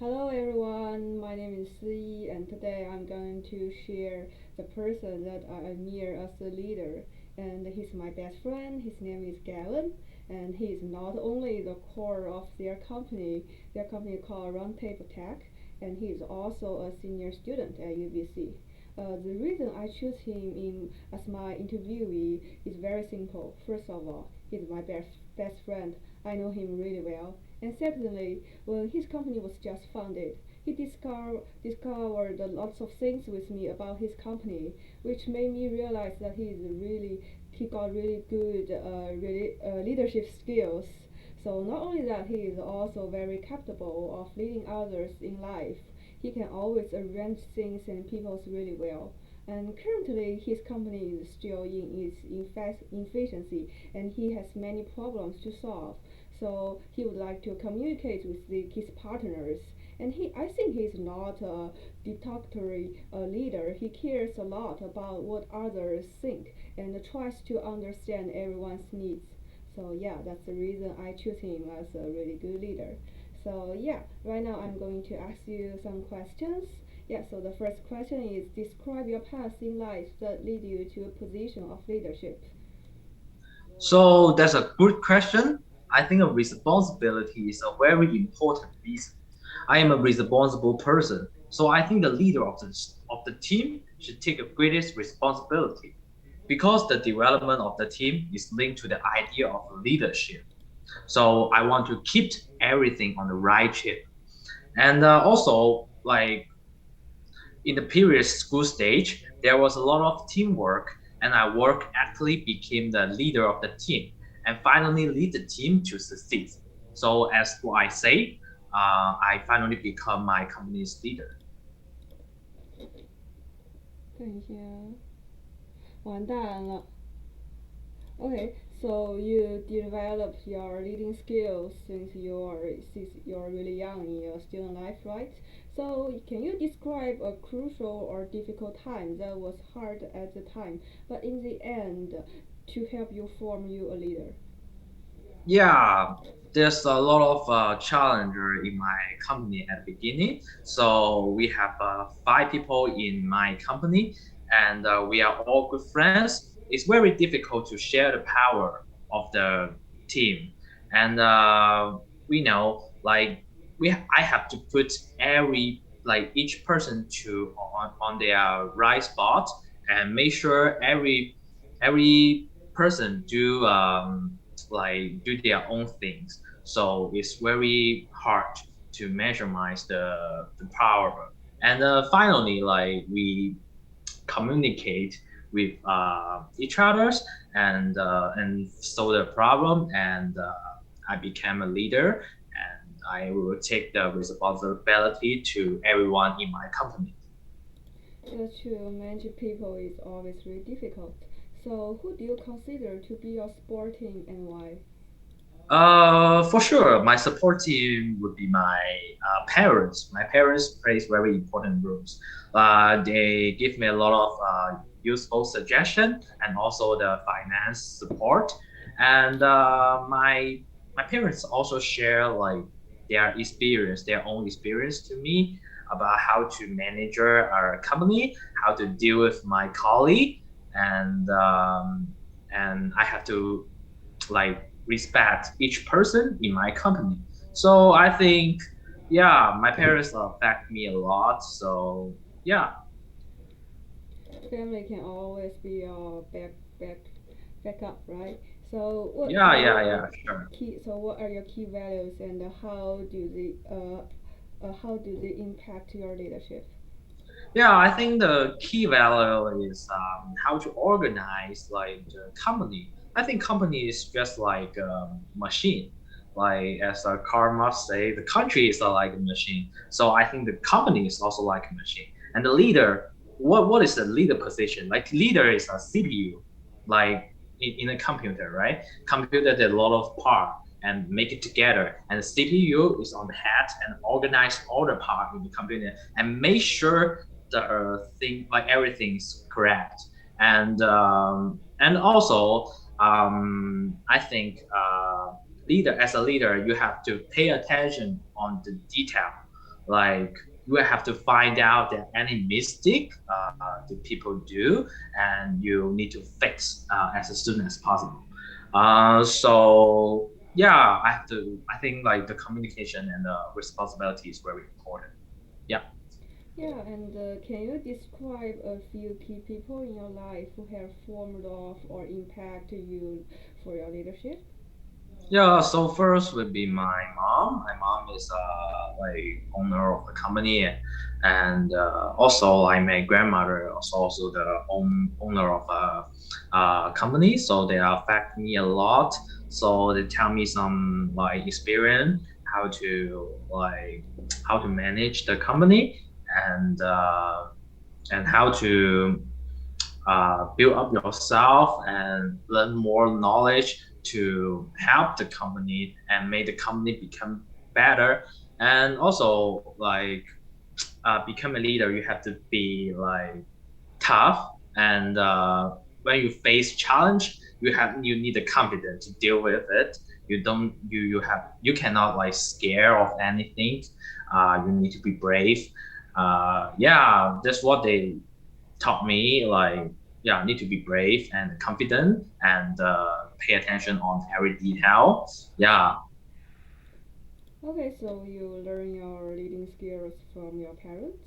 Hello everyone, my name is Siyi and today I'm going to share the person that I admire as a leader. And he's my best friend, his name is Gavin, and he is not only the core of their company called Roundtable Tech, and he is also a senior student at UBC. The reason I choose him as my interviewee is very simple. First of all, he's my best friend. I know him really well. And secondly, when his company was just founded, he discovered lots of things with me about his company, which made me realize that he got really good leadership skills. So not only that, he is also very capable of leading others in life. He can always arrange things and people really well. And currently, his company is still in its infancy, and he has many problems to solve. So he would like to communicate with his partners. And I think he's not a dictatorial leader. He cares a lot about what others think and tries to understand everyone's needs. So yeah, that's the reason I choose him as a really good leader. So yeah, right now I'm going to ask you some questions. Yeah, so the first question is describe your path in life that lead you to a position of leadership. So that's a good question. I think a responsibility is a very important reason. I am a responsible person, so I think the leader of the team should take the greatest responsibility because the development of the team is linked to the idea of leadership. So I want to keep everything on the right shape. And also, like in the previous school stage, there was a lot of teamwork, and I work actually became the leader of the team and finally lead the team to succeed. So as what I say, I finally become my company's leader. 看一下，完蛋了。Okay, so you developed your leading skills since you're really young in your student life, right? So can you describe a crucial or difficult time that was hard at the time, but in the end, to help you form you a leader? Yeah, there's a lot of challenger in my company at the beginning. So we have 5 people in my company, and we are all good friends. It's very difficult to share the power of the team, and we know like I have to put every like each person to on their right spot and make sure every person do their own things. So it's very hard to measure the power. And finally, like we communicate with each others and solve the problem. And I became a leader, and I will take the responsibility to everyone in my company. To manage people is always really difficult. So who do you consider to be your support team and why? For sure, my support team would be my parents. My parents plays very important roles. They give me a lot of useful suggestion and also the finance support. And my parents also share like their own experience to me about how to manage our company, how to deal with my colleague, and I have to like respect each person in my company. So I think, yeah, my parents affect me a lot. So yeah, Family can always be your backup, right? So what yeah, are yeah, your yeah, sure. what are your key values and how do they impact your leadership? Yeah, I think the key value is how to organize like the company. I think company is just like a machine. Like as a car must say, the country is like a machine. So I think the company is also like a machine. And the leader, what is the leader position? Like leader is a CPU, like in a computer, right? Computer did a lot of part and make it together. And the CPU is on the head and organize all the part in the computer and make sure the thing like everything's correct. And also I think leader as a leader you have to pay attention on the detail, Like you will have to find out that any mistake the people do, and you need to fix as soon as possible. So yeah, I have to. I think like the communication and the responsibility is very important. Yeah. Yeah, and can you describe a few key people in your life who have formed off or impacted you for your leadership? Yeah, so first would be my mom. My mom is like owner of the company, and also like my grandmother is also the owner of a company. So they affect me a lot. So they tell me some like experience how to like how to manage the company and uh, and how to build up yourself and learn more knowledge to help the company and make the company become better. And also, like, become a leader, you have to be like tough. And when you face challenge, you need the confidence to deal with it. You cannot like scare of anything. You need to be brave. Yeah, that's what they taught me like yeah, need to be brave and confident and pay attention on every detail. Yeah. Okay, so you learn your leading skills from your parents.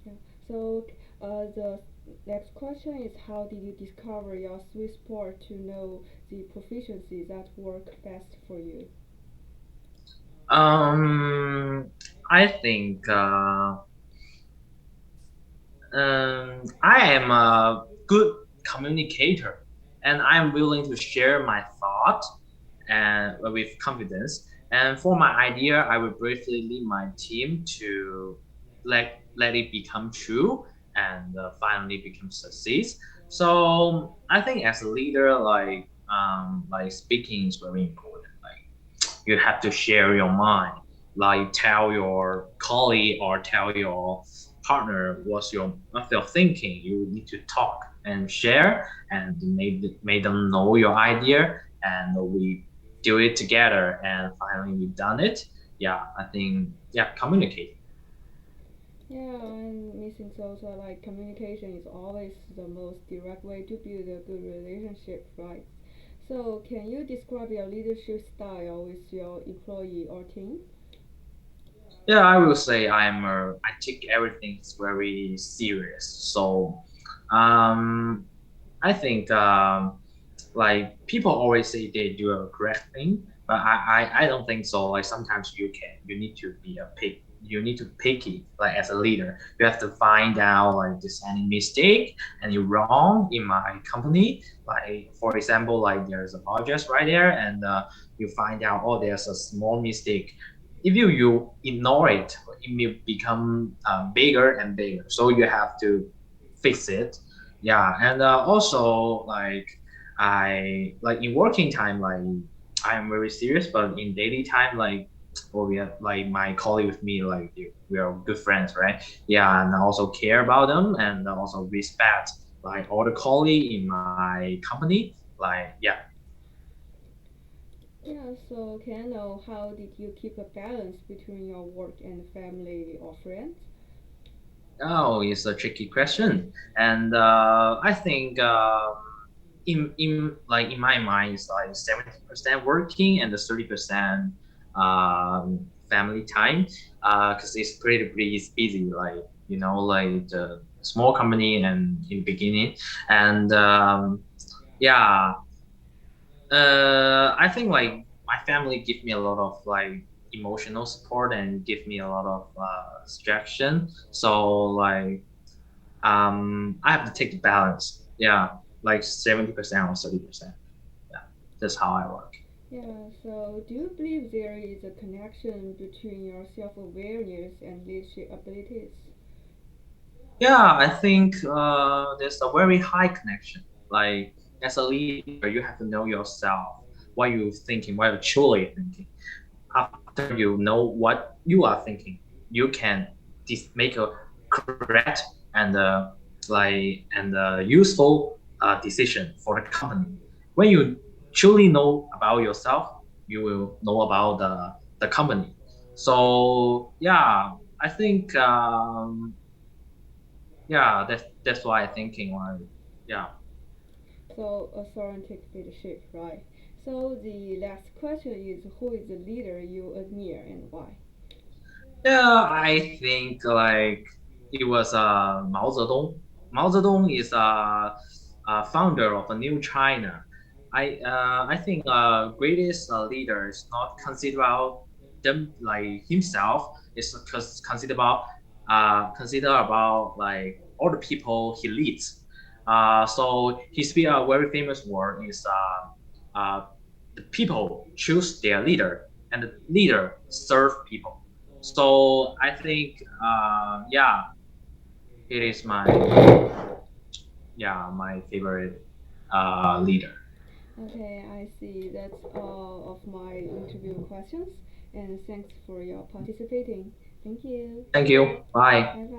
Yeah. So the next question is how did you discover your sweet spot to know the proficiency that work best for you? Um, I think I am a good communicator, and I'm willing to share my thought and with confidence. And for my idea, I will briefly lead my team to let it become true and finally become success. So I think as a leader, like speaking is very important. Like you have to share your mind, like tell your colleague or tell your partner what's your thinking. You need to talk and share and make them know your idea, and we do it together, and finally we done it. Yeah, I think yeah, communicating. Yeah, and missing also like communication is always the most direct way to build a good relationship, right? So can you describe your leadership style with your employee or team? Yeah, I will say I take everything very serious. So um I think like people always say they do a correct thing, but I don't think so. Like sometimes you need to be a pick you need to picky like as a leader. You have to find out like there's any mistake, any wrong in my company. Like for example, like there's a budget right there, and you find out oh there's a small mistake. If you ignore it, it will become bigger and bigger. So you have to fix it. Yeah, and also I like in working time, like I'm very serious, but in daily time, like or we have like my colleague with me, like we are good friends, right? Yeah, and I also care about them and also respect like all the colleague in my company. Like yeah, Yeah, so can I know how did you keep a balance between your work and family or friends? oh, it's a tricky question, and I think in like in my mind it's like 70% working and the 30% family time because it's pretty busy like like the small company and in the beginning and yeah I think like my family give me a lot of like emotional support and give me a lot of distraction so like I have to take the balance. Yeah, like 70% or 30%. Yeah, that's how I work. Yeah, so do you believe there is a connection between your self awareness and leadership abilities? Yeah, I think there's a very high connection. Like as a leader, you have to know yourself, what you're thinking, what you're truly thinking. After you know what you are thinking, you can make a correct and useful decision for the company. When you truly know about yourself, you will know about the company. So yeah, I think yeah, that's why I'm thinking like yeah. So authority take leadership, right? So the last question is who is the leader you admire and why? Yeah, I think like it was Mao Zedong. Mao Zedong is a founder of a new China. I think greatest leader is not consider about them like himself. It's consider about like all the people he leads. So his very famous word is the people choose their leader and the leader serve people. So I think, yeah, it is my favorite leader. Okay, I see. That's all of my interview questions, and thanks for your participating. Thank you. Thank you. Bye. Bye bye.